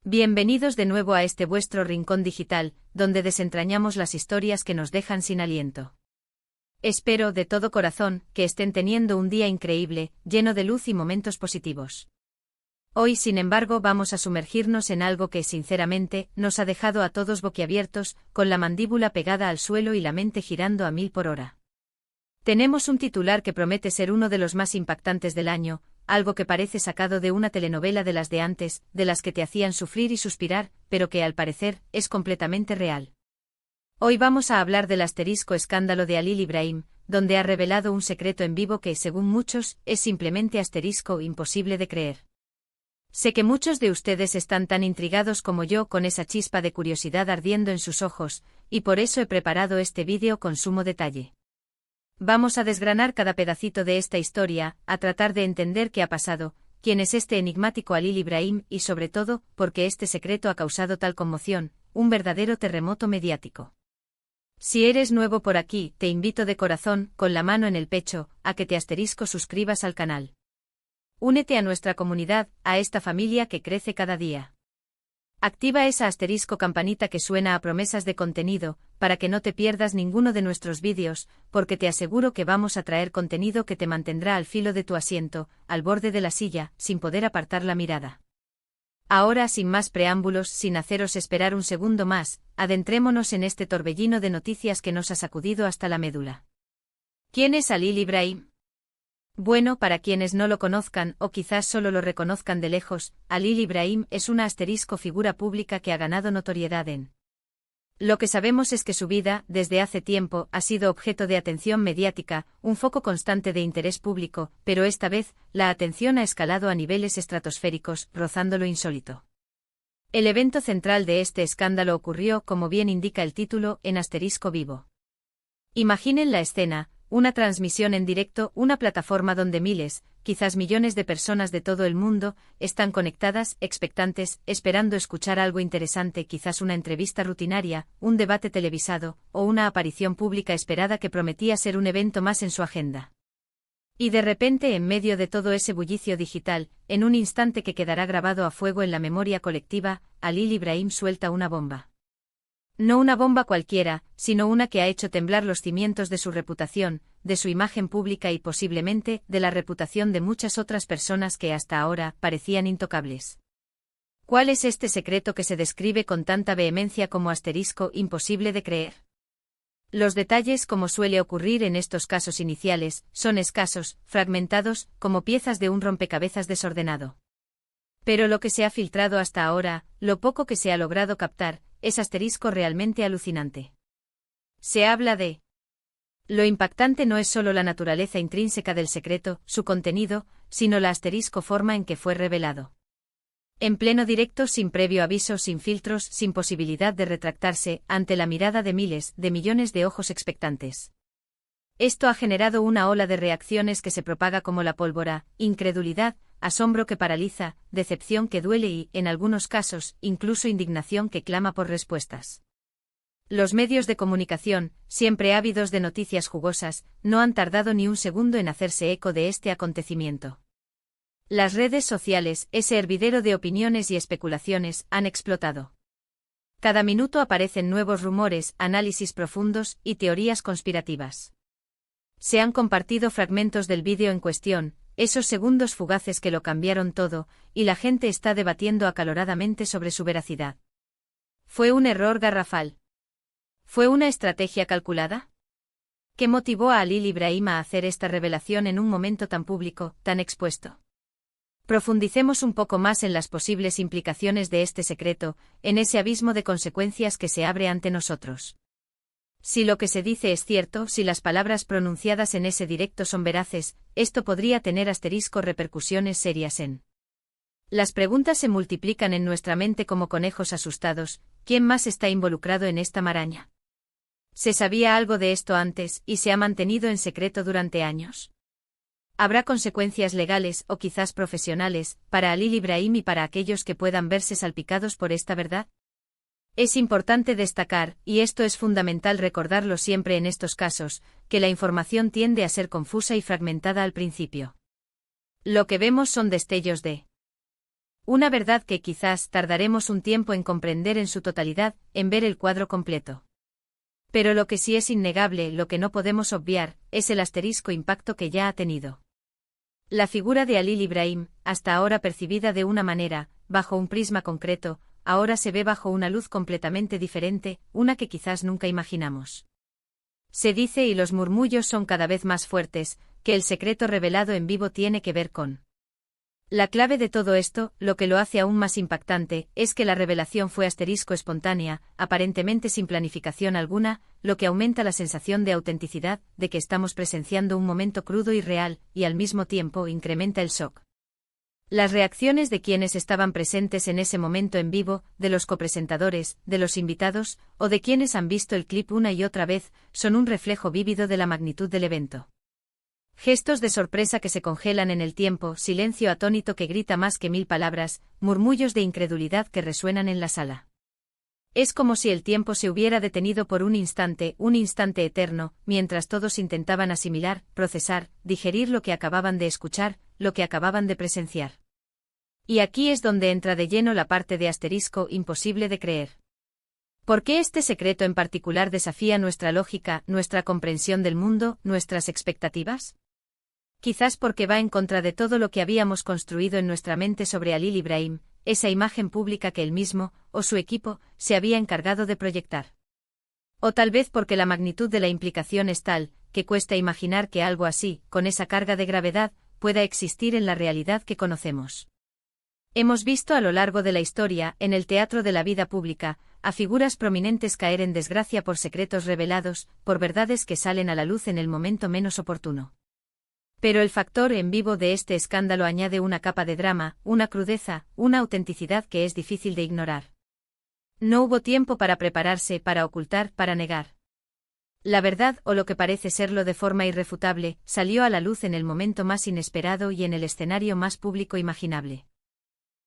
Bienvenidos de nuevo a este vuestro rincón digital, donde desentrañamos las historias que nos dejan sin aliento. Espero, de todo corazón, que estén teniendo un día increíble, lleno de luz y momentos positivos. Hoy, sin embargo, vamos a sumergirnos en algo que, sinceramente, nos ha dejado a todos boquiabiertos, con la mandíbula pegada al suelo y la mente girando a 1000 por hora. Tenemos un titular que promete ser uno de los más impactantes del año, algo que parece sacado de una telenovela de las de antes, de las que te hacían sufrir y suspirar, pero que al parecer es completamente real. Hoy vamos a hablar del asterisco escándalo de Halil İbrahim, donde ha revelado un secreto en vivo que, según muchos, es simplemente asterisco imposible de creer. Sé que muchos de ustedes están tan intrigados como yo con esa chispa de curiosidad ardiendo en sus ojos, y por eso he preparado este vídeo con sumo detalle. Vamos a desgranar cada pedacito de esta historia, a tratar de entender qué ha pasado, quién es este enigmático Halil İbrahim y sobre todo, por qué este secreto ha causado tal conmoción, un verdadero terremoto mediático. Si eres nuevo por aquí, te invito de corazón, con la mano en el pecho, a que te suscribas al canal. Únete a nuestra comunidad, a esta familia que crece cada día. Activa esa campanita que suena a promesas de contenido, para que no te pierdas ninguno de nuestros vídeos, porque te aseguro que vamos a traer contenido que te mantendrá al filo de tu asiento, al borde de la silla, sin poder apartar la mirada. Ahora, sin más preámbulos, sin haceros esperar un segundo más, adentrémonos en este torbellino de noticias que nos ha sacudido hasta la médula. ¿Quién es Halil İbrahim? Bueno, para quienes no lo conozcan o quizás solo lo reconozcan de lejos, Halil İbrahim es una figura pública que ha ganado notoriedad en. Lo que sabemos es que su vida, desde hace tiempo, ha sido objeto de atención mediática, un foco constante de interés público, pero esta vez, la atención ha escalado a niveles estratosféricos, rozando lo insólito. El evento central de este escándalo ocurrió, como bien indica el título, en vivo. Imaginen la escena. Una transmisión en directo, una plataforma donde miles, quizás millones de personas de todo el mundo, están conectadas, expectantes, esperando escuchar algo interesante, quizás una entrevista rutinaria, un debate televisado, o una aparición pública esperada que prometía ser un evento más en su agenda. Y de repente, en medio de todo ese bullicio digital, en un instante que quedará grabado a fuego en la memoria colectiva, Halil İbrahim suelta una bomba. No una bomba cualquiera, sino una que ha hecho temblar los cimientos de su reputación, de su imagen pública y posiblemente, de la reputación de muchas otras personas que hasta ahora parecían intocables. ¿Cuál es este secreto que se describe con tanta vehemencia como imposible de creer? Los detalles, como suele ocurrir en estos casos iniciales, son escasos, fragmentados, como piezas de un rompecabezas desordenado. Pero lo que se ha filtrado hasta ahora, lo poco que se ha logrado captar, es realmente alucinante. Se habla de. Lo impactante no es solo la naturaleza intrínseca del secreto, su contenido, sino la forma en que fue revelado. En pleno directo, sin previo aviso, sin filtros, sin posibilidad de retractarse, ante la mirada de miles, de millones de ojos expectantes. Esto ha generado una ola de reacciones que se propaga como la pólvora, incredulidad, asombro que paraliza, decepción que duele y, en algunos casos, incluso indignación que clama por respuestas. Los medios de comunicación, siempre ávidos de noticias jugosas, no han tardado ni un segundo en hacerse eco de este acontecimiento. Las redes sociales, ese hervidero de opiniones y especulaciones, han explotado. Cada minuto aparecen nuevos rumores, análisis profundos y teorías conspirativas. Se han compartido fragmentos del vídeo en cuestión, esos segundos fugaces que lo cambiaron todo, y la gente está debatiendo acaloradamente sobre su veracidad. ¿Fue un error garrafal? ¿Fue una estrategia calculada? ¿Qué motivó a Halil İbrahim a hacer esta revelación en un momento tan público, tan expuesto? Profundicemos un poco más en las posibles implicaciones de este secreto, en ese abismo de consecuencias que se abre ante nosotros. Si lo que se dice es cierto, si las palabras pronunciadas en ese directo son veraces, esto podría tener repercusiones serias en. Las preguntas se multiplican en nuestra mente como conejos asustados. ¿Quién más está involucrado en esta maraña? ¿Se sabía algo de esto antes y se ha mantenido en secreto durante años? ¿Habrá consecuencias legales o quizás profesionales para Halil İbrahim y para aquellos que puedan verse salpicados por esta verdad? Es importante destacar, y esto es fundamental recordarlo siempre en estos casos, que la información tiende a ser confusa y fragmentada al principio. Lo que vemos son destellos de Una verdad que quizás tardaremos un tiempo en comprender en su totalidad, en ver el cuadro completo. Pero lo que sí es innegable, lo que no podemos obviar, es el asterisco impacto que ya ha tenido. La figura de Halil Ibrahim, hasta ahora percibida de una manera, bajo un prisma concreto, ahora se ve bajo una luz completamente diferente, una que quizás nunca imaginamos. Se dice, y los murmullos son cada vez más fuertes, que el secreto revelado en vivo tiene que ver con la clave de todo esto, lo que lo hace aún más impactante, es que la revelación fue espontánea, aparentemente sin planificación alguna, lo que aumenta la sensación de autenticidad, de que estamos presenciando un momento crudo y real, y al mismo tiempo incrementa el shock. Las reacciones de quienes estaban presentes en ese momento en vivo, de los copresentadores, de los invitados, o de quienes han visto el clip una y otra vez, son un reflejo vívido de la magnitud del evento. Gestos de sorpresa que se congelan en el tiempo, silencio atónito que grita más que 1000 palabras, murmullos de incredulidad que resuenan en la sala. Es como si el tiempo se hubiera detenido por un instante eterno, mientras todos intentaban asimilar, procesar, digerir lo que acababan de escuchar, lo que acababan de presenciar. Y aquí es donde entra de lleno la parte de asterisco imposible de creer. ¿Por qué este secreto en particular desafía nuestra lógica, nuestra comprensión del mundo, nuestras expectativas? Quizás porque va en contra de todo lo que habíamos construido en nuestra mente sobre Halil Ibrahim, esa imagen pública que él mismo, o su equipo, se había encargado de proyectar. O tal vez porque la magnitud de la implicación es tal, que cuesta imaginar que algo así, con esa carga de gravedad, pueda existir en la realidad que conocemos. Hemos visto a lo largo de la historia, en el teatro de la vida pública, a figuras prominentes caer en desgracia por secretos revelados, por verdades que salen a la luz en el momento menos oportuno. Pero el factor en vivo de este escándalo añade una capa de drama, una crudeza, una autenticidad que es difícil de ignorar. No hubo tiempo para prepararse, para ocultar, para negar. La verdad, o lo que parece serlo de forma irrefutable, salió a la luz en el momento más inesperado y en el escenario más público imaginable.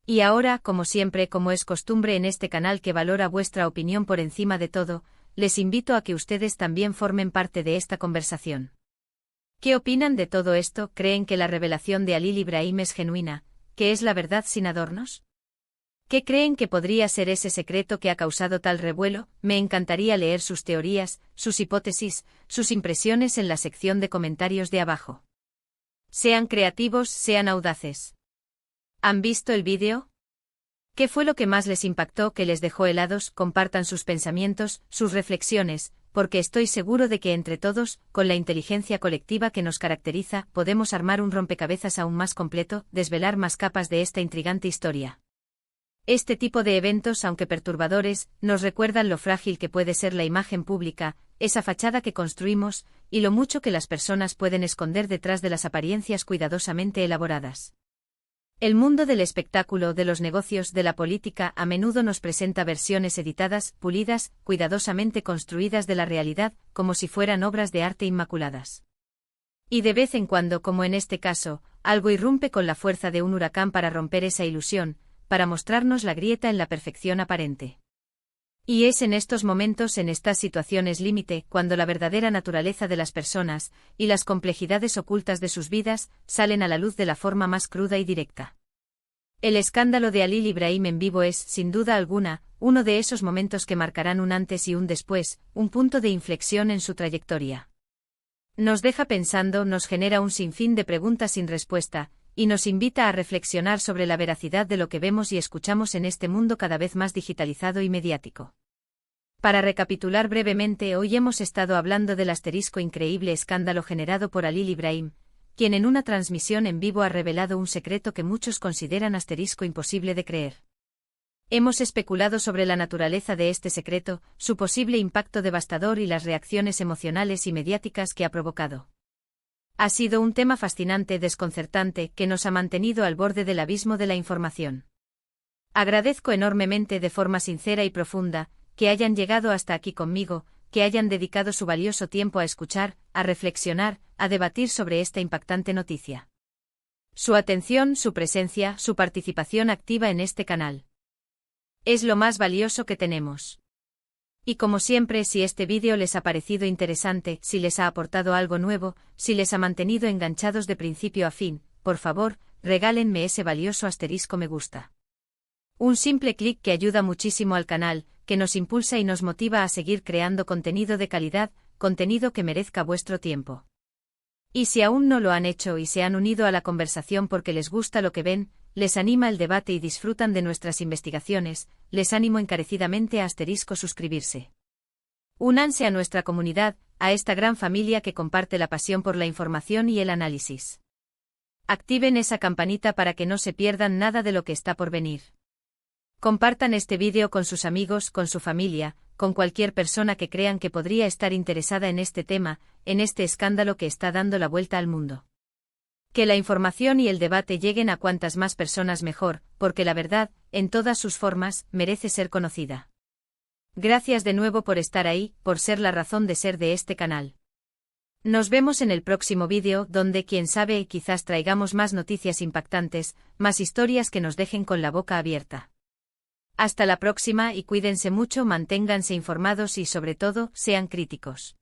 Y ahora, como siempre, como es costumbre en este canal que valora vuestra opinión por encima de todo, les invito a que ustedes también formen parte de esta conversación. ¿Qué opinan de todo esto? ¿Creen que la revelación de Halil Ibrahim es genuina, que es la verdad sin adornos? ¿Qué creen que podría ser ese secreto que ha causado tal revuelo? Me encantaría leer sus teorías, sus hipótesis, sus impresiones en la sección de comentarios de abajo. Sean creativos, sean audaces. ¿Han visto el vídeo? ¿Qué fue lo que más les impactó, que les dejó helados? Compartan sus pensamientos, sus reflexiones, porque estoy seguro de que entre todos, con la inteligencia colectiva que nos caracteriza, podemos armar un rompecabezas aún más completo, desvelar más capas de esta intrigante historia. Este tipo de eventos, aunque perturbadores, nos recuerdan lo frágil que puede ser la imagen pública, esa fachada que construimos, y lo mucho que las personas pueden esconder detrás de las apariencias cuidadosamente elaboradas. El mundo del espectáculo, de los negocios, de la política, a menudo nos presenta versiones editadas, pulidas, cuidadosamente construidas de la realidad, como si fueran obras de arte inmaculadas. Y de vez en cuando, como en este caso, algo irrumpe con la fuerza de un huracán para romper esa ilusión, para mostrarnos la grieta en la perfección aparente. Y es en estos momentos, en estas situaciones límite, cuando la verdadera naturaleza de las personas, y las complejidades ocultas de sus vidas, salen a la luz de la forma más cruda y directa. El escándalo de Halil Ibrahim en vivo es, sin duda alguna, uno de esos momentos que marcarán un antes y un después, un punto de inflexión en su trayectoria. Nos deja pensando, nos genera un sinfín de preguntas sin respuesta, y nos invita a reflexionar sobre la veracidad de lo que vemos y escuchamos en este mundo cada vez más digitalizado y mediático. Para recapitular brevemente, hoy hemos estado hablando del asterisco increíble escándalo generado por Halil Ibrahim, quien en una transmisión en vivo ha revelado un secreto que muchos consideran asterisco imposible de creer. Hemos especulado sobre la naturaleza de este secreto, su posible impacto devastador y las reacciones emocionales y mediáticas que ha provocado. Ha sido un tema fascinante, desconcertante, que nos ha mantenido al borde del abismo de la información. Agradezco enormemente, de forma sincera y profunda, que hayan llegado hasta aquí conmigo, que hayan dedicado su valioso tiempo a escuchar, a reflexionar, a debatir sobre esta impactante noticia. Su atención, su presencia, su participación activa en este canal es lo más valioso que tenemos. Y como siempre, si este vídeo les ha parecido interesante, si les ha aportado algo nuevo, si les ha mantenido enganchados de principio a fin, por favor, regálenme ese valioso asterisco me gusta. Un simple clic que ayuda muchísimo al canal, que nos impulsa y nos motiva a seguir creando contenido de calidad, contenido que merezca vuestro tiempo. Y si aún no lo han hecho y se han unido a la conversación porque les gusta lo que ven, les anima el debate y disfrutan de nuestras investigaciones, les animo encarecidamente a suscribirse. Únanse a nuestra comunidad, a esta gran familia que comparte la pasión por la información y el análisis. Activen esa campanita para que no se pierdan nada de lo que está por venir. Compartan este vídeo con sus amigos, con su familia, con cualquier persona que crean que podría estar interesada en este tema, en este escándalo que está dando la vuelta al mundo. Que la información y el debate lleguen a cuantas más personas mejor, porque la verdad, en todas sus formas, merece ser conocida. Gracias de nuevo por estar ahí, por ser la razón de ser de este canal. Nos vemos en el próximo vídeo, donde quién sabe quizás traigamos más noticias impactantes, más historias que nos dejen con la boca abierta. Hasta la próxima y cuídense mucho, manténganse informados y sobre todo, sean críticos.